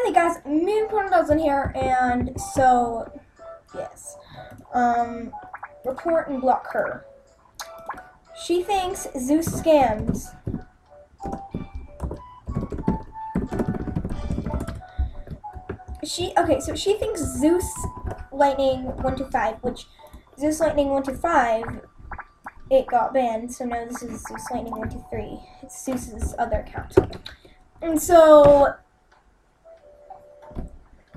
Finally, guys, Moon1000 here, and so, yes, report and block her. She thinks Zeus scams. So she thinks Zeus Lightning 125, which Zeus Lightning 125, it got banned, so now this is Zeus Lightning 123. It's Zeus's other account. And so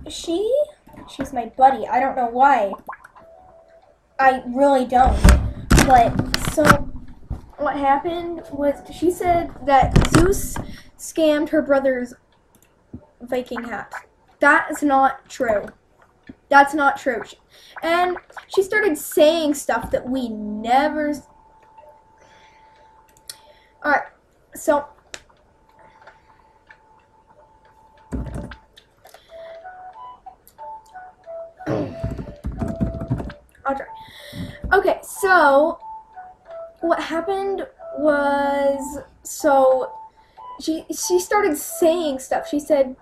she's my buddy. I don't know why. I really don't. But so what happened was she said that Zeus scammed her brother's Viking hat. That is not true. That's not true. And she started saying stuff that we never. Alright, so I'll try. Okay, so what happened was, so she started saying stuff. She said,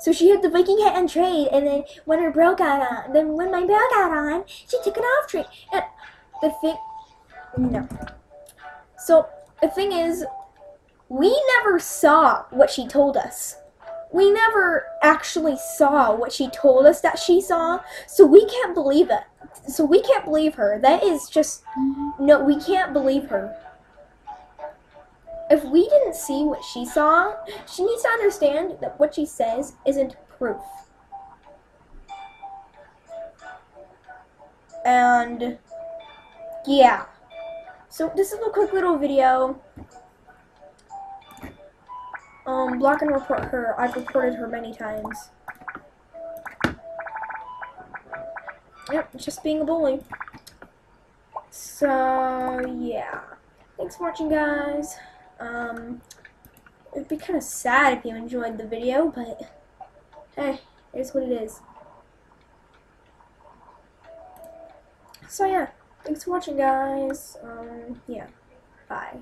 so she had the Viking hat on trade, and then when her bro got on, when my bro got on, she took it off trade. And the thing, no. So the thing is, we never saw what she told us. We never actually saw what she told us that she saw, so we can't believe it. So we can't believe her. That is just, no, we can't believe her. If we didn't see what she saw, she needs to understand that what she says isn't proof. And, yeah. So this is a quick little video. Block and report her. I've reported her many times. Yep, just being a bully. So, yeah. Thanks for watching, guys. It'd be kind of sad if you enjoyed the video, but hey, here's what it is. So, yeah. Thanks for watching, guys. Yeah. Bye.